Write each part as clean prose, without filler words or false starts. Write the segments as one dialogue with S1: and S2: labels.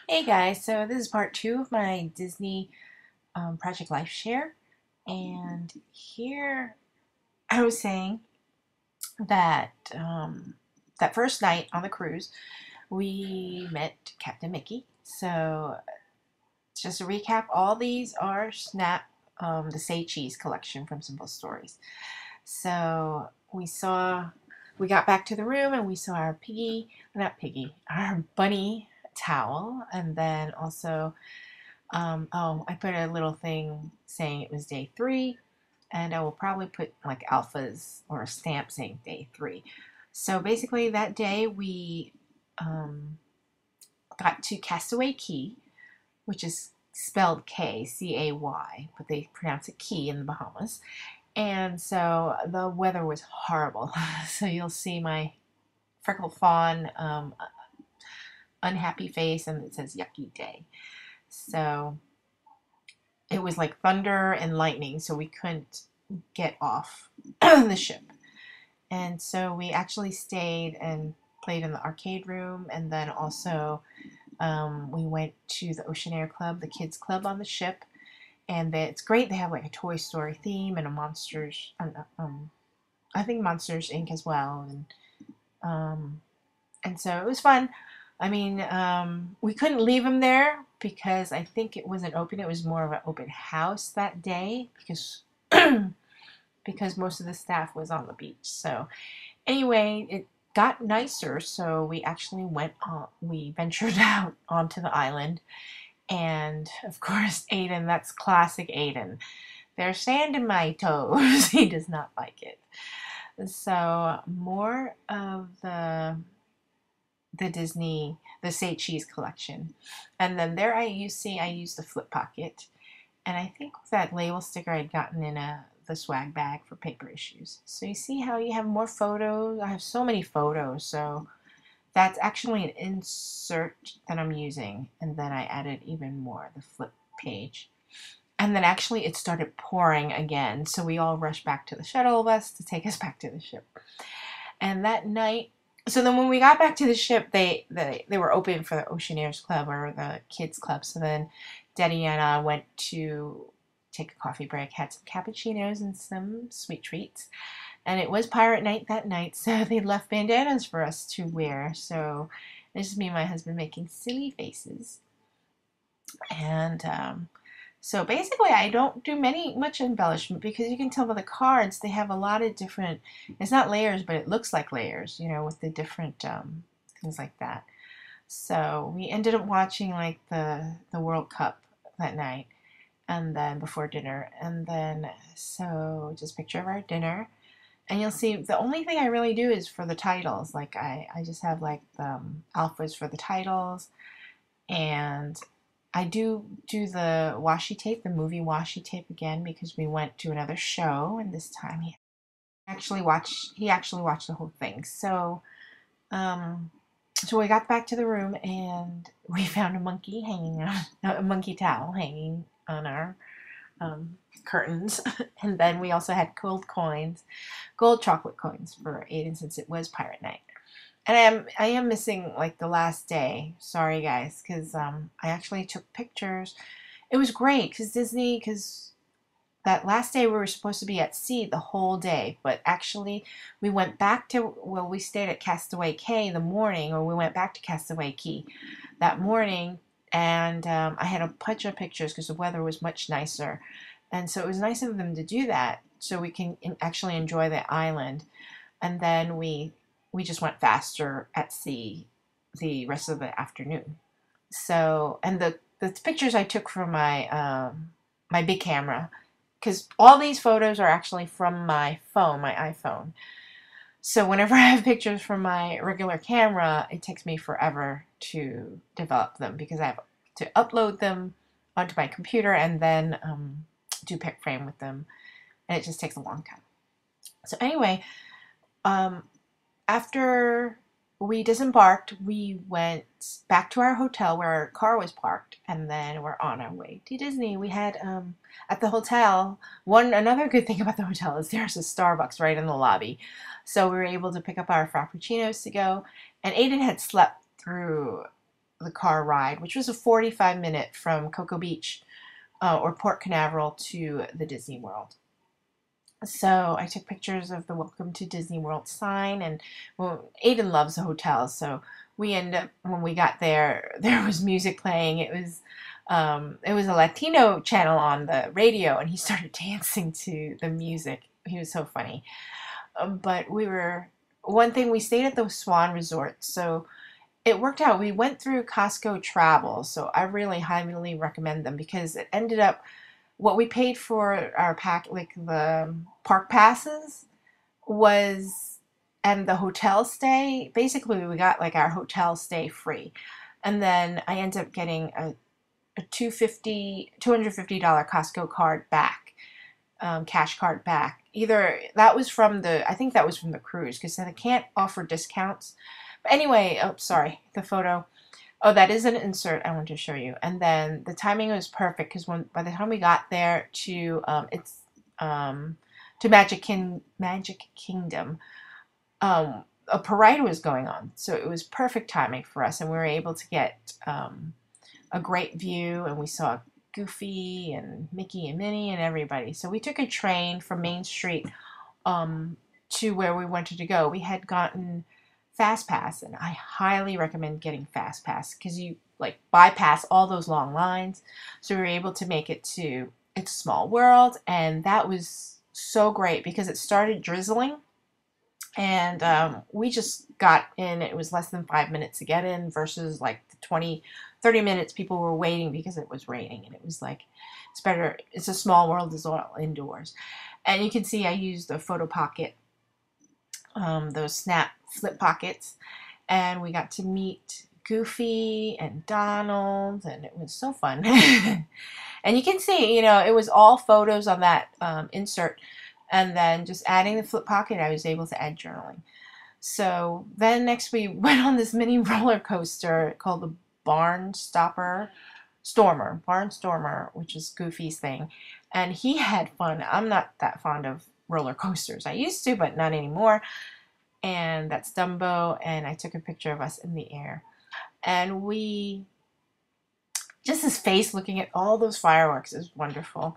S1: Hey guys, so this is part two of my Disney Project Life Share, and here I was saying that that first night on the cruise we met Captain Mickey. So just to recap, all these are Snap, the Say Cheese collection from Simple Stories. So we got back to the room and we saw our our bunny towel, and then also oh, I put a little thing saying it was day 3, and I will probably put like alphas or a stamp saying day 3. So basically, that day we um, got to Castaway Key, which is spelled Cay, but they pronounce it Key in the Bahamas. And so the weather was horrible. So you'll see my freckled fawn unhappy face, and it says yucky day. So it was like thunder and lightning, so we couldn't get off the ship. And so we actually stayed and played in the arcade room, and then also we went to the Ocean Air Club, the kids club on the ship, and it's great. They have like a Toy Story theme and a Monsters, I think Monsters Inc. as well, um, and so it was fun. I mean, we couldn't leave him there because I think it wasn't open. It was more of an open house that day because because most of the staff was on the beach. So anyway, it got nicer. So we actually we ventured out onto the island, and of course, Aiden. That's classic Aiden. There's sand in my toes. He does not like it. So more of the Disney, the Say Cheese collection. And then there I used the flip pocket. And I think that label sticker I'd gotten in the swag bag for paper issues. So you see how you have more photos? I have so many photos. So that's actually an insert that I'm using. And then I added even more, the flip page. And then actually it started pouring again. So we all rushed back to the shuttle bus to take us back to the ship. And that night, so then when we got back to the ship, they were open for the Oceaneers Club or the Kids Club. So then Daddy and I went to take a coffee break, had some cappuccinos and some sweet treats. And it was pirate night that night, so they left bandanas for us to wear. So this is me and my husband making silly faces. And so basically, I don't do much embellishment because you can tell by the cards they have a lot of different. It's not layers, but it looks like layers, with the different things like that. So we ended up watching like the World Cup that night, and then before dinner, and then so just picture of our dinner, and you'll see the only thing I really do is for the titles. Like I just have like the alphas for the titles, and I do the washi tape, the movie washi tape again because we went to another show, and this time he actually watched the whole thing. Um so we got back to the room and we found a monkey hanging on a monkey towel hanging on our curtains, and then we also had gold chocolate coins for Aiden since it was pirate night. And I am missing like the last day. Sorry guys, because I actually took pictures. It was great because that last day we were supposed to be at sea the whole day, but actually we went back to we stayed at Castaway Cay in the morning, or we went back to Castaway Key that morning, and I had a bunch of pictures because the weather was much nicer, and so it was nice of them to do that so we can actually enjoy the island, and then we just went faster at sea the rest of the afternoon. So, and the pictures I took from my big camera, because all these photos are actually from my phone, my iPhone. So whenever I have pictures from my regular camera, it takes me forever to develop them because I have to upload them onto my computer and then do pic frame with them, and it just takes a long time. So anyway, um, after we disembarked, we went back to our hotel where our car was parked, and then we're on our way to Disney. We had at the hotel, another good thing about the hotel is there's a Starbucks right in the lobby, so we were able to pick up our frappuccinos to go. And Aiden had slept through the car ride, which was a 45-minute from Cocoa Beach or Port Canaveral to the Disney World. So I took pictures of the Welcome to Disney World sign, and well, Aiden loves the hotel, so we ended up, when we got there, there was music playing. It was a Latino channel on the radio, and he started dancing to the music. He was so funny. But one thing, we stayed at the Swan Resort, so it worked out. We went through Costco Travel, so I really highly recommend them because it ended up, what we paid for our pack, like the park passes, was, and the hotel stay. Basically, we got like our hotel stay free, and then I ended up getting a $250 Costco card back, cash card back. Either that was from I think that was from the cruise, because they can't offer discounts. But anyway, oh sorry, the photo. Oh, that is an insert I want to show you. And then the timing was perfect because by the time we got there to to Magic Kingdom, a parade was going on, so it was perfect timing for us, and we were able to get a great view, and we saw Goofy and Mickey and Minnie and everybody. So we took a train from Main Street to where we wanted to go. We had gotten Fast Pass, and I highly recommend getting Fast Pass because you like bypass all those long lines. So we were able to make it to It's a Small World, and that was so great because it started drizzling, and we just got in. It was less than 5 minutes to get in versus like the 20-30 minutes people were waiting because it was raining, and it was like, it's better. It's a Small World is all indoors. And you can see I used a photo pocket, those snap flip pockets, and we got to meet Goofy and Donald, and it was so fun. And you can see, it was all photos on that insert, and then just adding the flip pocket, I was able to add journaling. So then next we went on this mini roller coaster called the Barnstormer, which is Goofy's thing, and he had fun. I'm not that fond of roller coasters. I used to, but not anymore. And that's Dumbo, and I took a picture of us in the air. And just his face looking at all those fireworks is wonderful.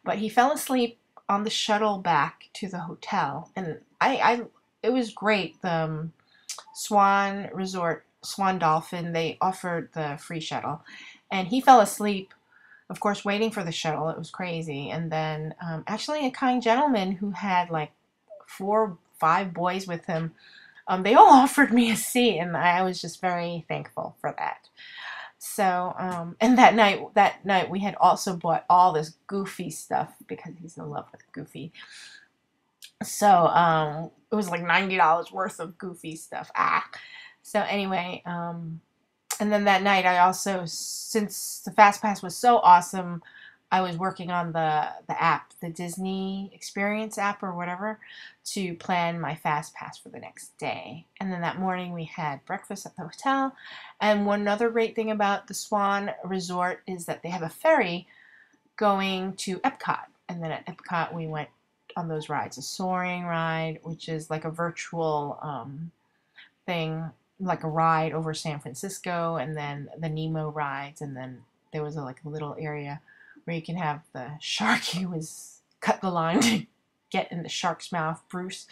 S1: But he fell asleep on the shuttle back to the hotel, and it was great. The Swan Resort, Swan Dolphin, they offered the free shuttle, and he fell asleep, of course, waiting for the shuttle. It was crazy. And then actually a kind gentleman who had like 4-5 boys with him, they all offered me a seat, and I was just very thankful for that. So, and that night we had also bought all this Goofy stuff because he's in love with Goofy. So, it was like $90 worth of Goofy stuff. So anyway, and then that night I also, since the Fast Pass was so awesome, I was working on the app, the Disney Experience app or whatever, to plan my Fast Pass for the next day. And then that morning we had breakfast at the hotel. And one other great thing about the Swan Resort is that they have a ferry going to Epcot. And then at Epcot we went on those rides, a soaring ride, which is like a virtual thing, like a ride over San Francisco, and then the Nemo rides, and then there was like a little area where you can have the shark. He was cut the line to get in the shark's mouth, Bruce.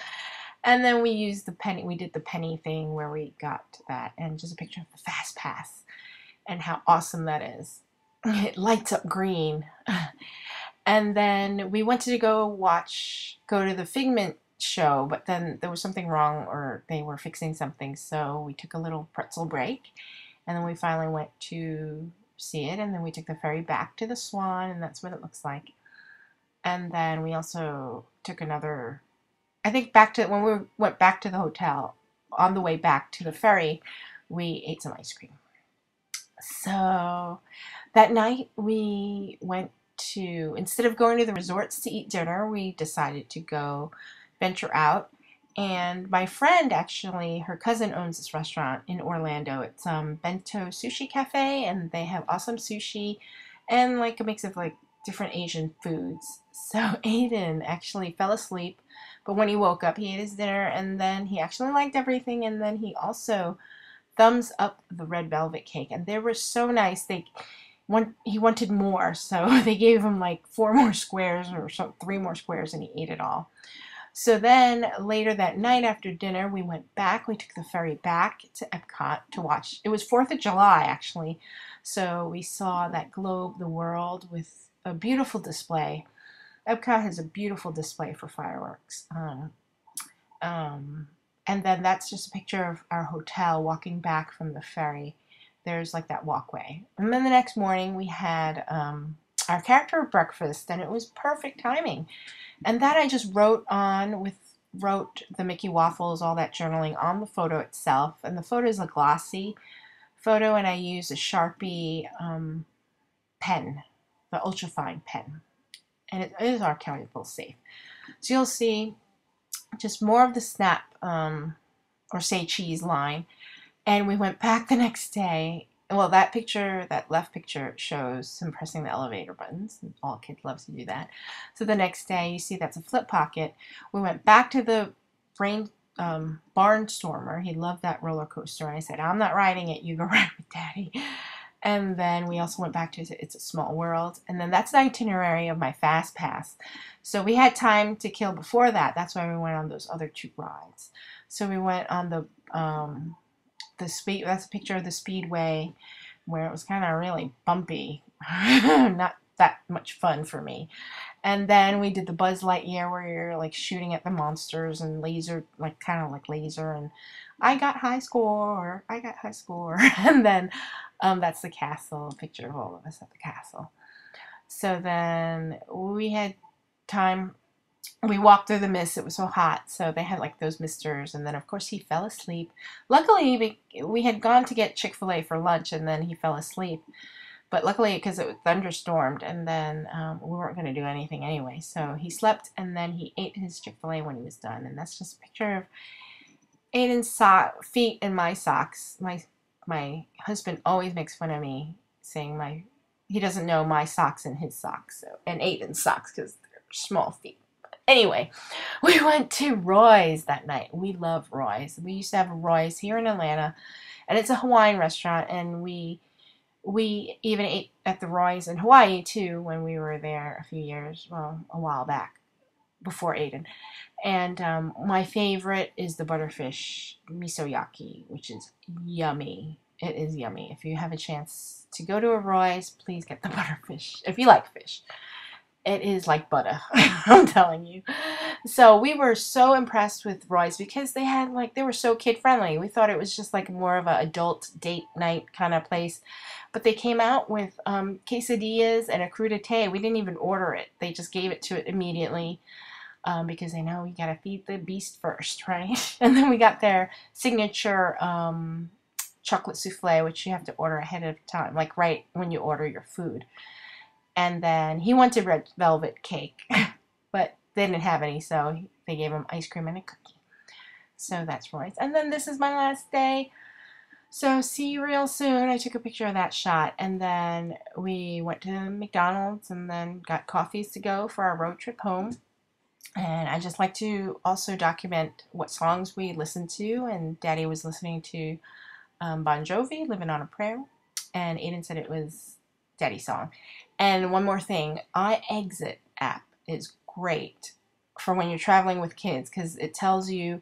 S1: And then we used the penny. We did the penny thing where we got that, and just a picture of the Fast Pass and how awesome that is. It lights up green. And then we wanted to go to the Figment show, but then there was something wrong, or they were fixing something, so we took a little pretzel break, and then we finally went to see it, and then we took the ferry back to the Swan, and that's what it looks like. And then we also took another, I think when we went back to the hotel, on the way back to the ferry, we ate some ice cream. So that night we went to, instead of going to the resorts to eat dinner, we decided to go venture out. And my friend, actually, her cousin owns this restaurant in Orlando. It's Bento Sushi Cafe, and they have awesome sushi and like a mix of like different Asian foods. So Aiden actually fell asleep, but when he woke up, he ate his dinner, and then he actually liked everything. And then he also thumbs up the red velvet cake, and they were so nice. He wanted more, so they gave him like 4 more squares or 3 more squares, and he ate it all. So then later that night after dinner, we went back. We took the ferry back to Epcot to watch. It was 4th of July, actually. So we saw that globe the world with a beautiful display. Epcot has a beautiful display for fireworks. And then that's just a picture of our hotel walking back from the ferry. There's like that walkway. And then the next morning we had our character breakfast, and it was perfect timing. And that I just wrote the Mickey waffles, all that journaling on the photo itself. And the photo is a glossy photo, and I used a Sharpie pen, the ultrafine pen. And it is archival safe. So you'll see just more of the snap or say cheese line. And we went back the next day. Well, that left picture shows him pressing the elevator buttons. All kids love to do that. So the next day, you see that's a flip pocket. We went back to the Barnstormer. He loved that roller coaster. And I said, I'm not riding it. You go ride with Daddy. And then we also went back to It's a Small World. And then that's the itinerary of my Fast Pass. So we had time to kill before that. That's why we went on those other 2 rides. So we went on that's a picture of the Speedway where it was kind of really bumpy. Not that much fun for me. And then we did the Buzz Lightyear where you're like shooting at the monsters and laser, like kind of like laser, and I got high score. And then that's the castle, a picture of all of us at the castle. So then we had time. We walked through the mist. It was so hot, so they had like those misters, and then of course he fell asleep. Luckily, we had gone to get Chick-fil-A for lunch, and then he fell asleep. But luckily, because it was thunderstormed, and then we weren't going to do anything anyway, so he slept, and then he ate his Chick-fil-A when he was done. And that's just a picture of Aiden's feet in my socks. My husband always makes fun of me, saying he doesn't know my socks and his socks, and Aiden's socks because they're small feet. Anyway, we went to Roy's that night. We love Roy's. We used to have a Roy's here in Atlanta, and it's a Hawaiian restaurant, and we even ate at the Roy's in Hawaii too when we were there a while back, before Aiden. And my favorite is the butterfish misoyaki, which is yummy. It is yummy. If you have a chance to go to a Roy's, please get the butterfish if you like fish. It is like butter, I'm telling you. So we were so impressed with Roy's because they were so kid friendly. We thought it was just like more of an adult date night kind of place. But they came out with quesadillas and a crudité. We didn't even order it. They just gave it to it immediately because they know we got to feed the beast first, right? And then we got their signature chocolate souffle, which you have to order ahead of time, like right when you order your food. And then he wanted red velvet cake, but they didn't have any, so they gave him ice cream and a cookie. So that's Roy's. And then this is my last day. So see you real soon. I took a picture of that shot. And then we went to McDonald's and then got coffees to go for our road trip home. And I just like to also document what songs we listened to. And Daddy was listening to Bon Jovi, Living on a Prayer. And Aiden said it was Daddy's song. And one more thing, iExit app is great for when you're traveling with kids because it tells you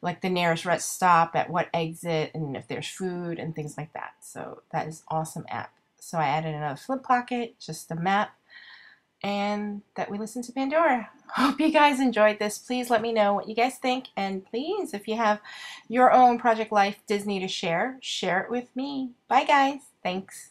S1: like the nearest rest stop at what exit and if there's food and things like that. So that is awesome app. So I added another flip pocket, just a map, and that we listened to Pandora. Hope you guys enjoyed this. Please let me know what you guys think. And please, if you have your own Project Life Disney to share it with me. Bye guys. Thanks.